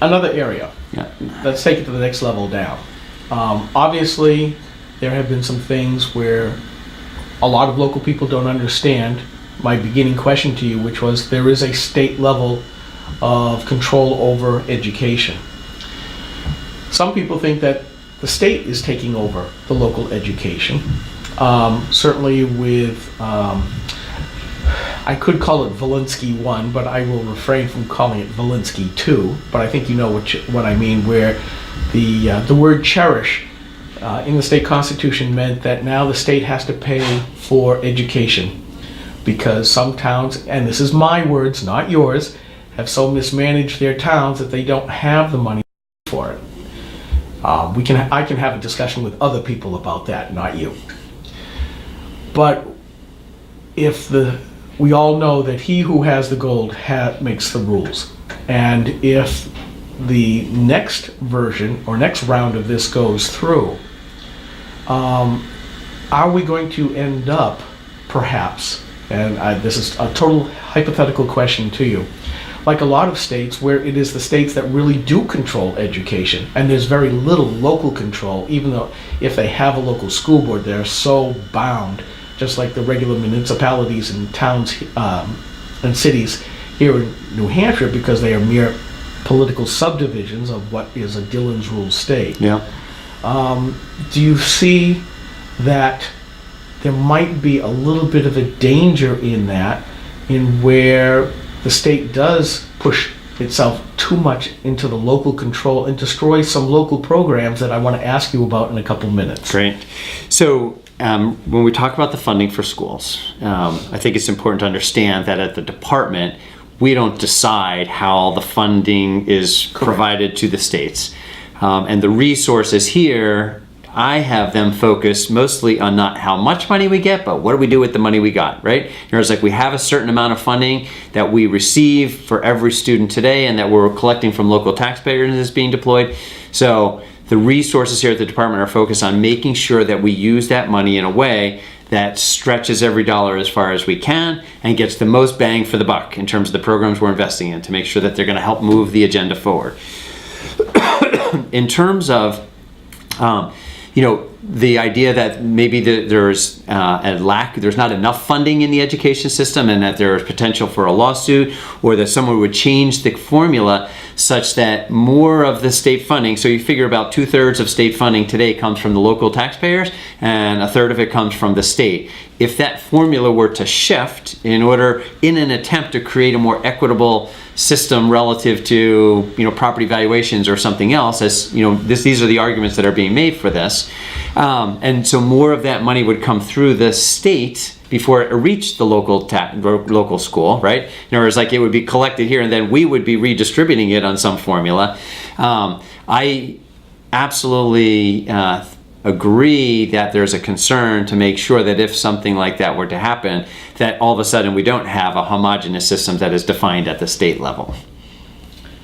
another area. Yeah. Let's take it to the next level down. Obviously, there have been some things where a lot of local people don't understand. My beginning question to you, which was, there is a state level of control over education. Some people think that the state is taking over the local education. Certainly with, I could call it Volinsky 1, but I will refrain from calling it Volinsky 2, but I think you know what I mean, where the word cherish in the state constitution meant that now the state has to pay for education because some towns, and this is my words, not yours, have so mismanaged their towns that they don't have the money for it. I can have a discussion with other people about that, not you. But we all know that he who has the gold makes the rules. And if the next version or next round of this goes through, are we going to end up, perhaps, and this is a total hypothetical question to you, like a lot of states where it is the states that really do control education, and there's very little local control, even though if they have a local school board, they're so bound, just like the regular municipalities and towns and cities here in New Hampshire, because they are mere political subdivisions of what is a Dillon's Rule state. Yeah. Do you see that there might be a little bit of a danger in that, in where the state does push itself too much into the local control and destroy some local programs that I want to ask you about in a couple minutes? Great. So when we talk about the funding for schools, I think it's important to understand that at the department, we don't decide how the funding is provided to the states. And the resources here, I have them focused mostly on not how much money we get, but what do we do with the money we got, right? It's like we have a certain amount of funding that we receive for every student today and that we're collecting from local taxpayers that's being deployed. So the resources here at the department are focused on making sure that we use that money in a way that stretches every dollar as far as we can and gets the most bang for the buck in terms of the programs we're investing in to make sure that they're going to help move the agenda forward. In terms of, the idea that maybe there's there's not enough funding in the education system and that there is potential for a lawsuit, or that someone would change the formula such that more of the state funding, so you figure about 2/3 of state funding today comes from the local taxpayers and 1/3 of it comes from the state. If that formula were to shift in an attempt to create a more equitable system relative to property valuations or something else, as these are the arguments that are being made for this, and so more of that money would come through the state before it reached the local school, right? In other words, like it would be collected here and then we would be redistributing it on some formula. I absolutely agree that there's a concern to make sure that if something like that were to happen, that all of a sudden we don't have a homogeneous system that is defined at the state level.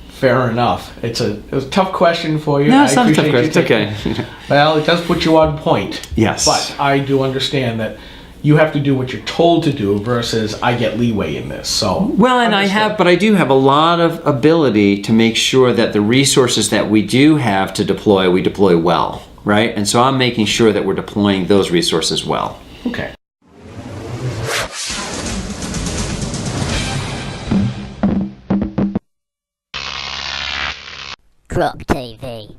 Fair enough. It was a tough question for you. No, it's not a tough question. It's okay. Well, it does put you on point. Yes. But I do understand that you have to do what you're told to do versus I get leeway in this. So well, and I do have a lot of ability to make sure that the resources that we do have to deploy, we deploy well, right? And so I'm making sure that we're deploying those resources well. Okay. Crop TV.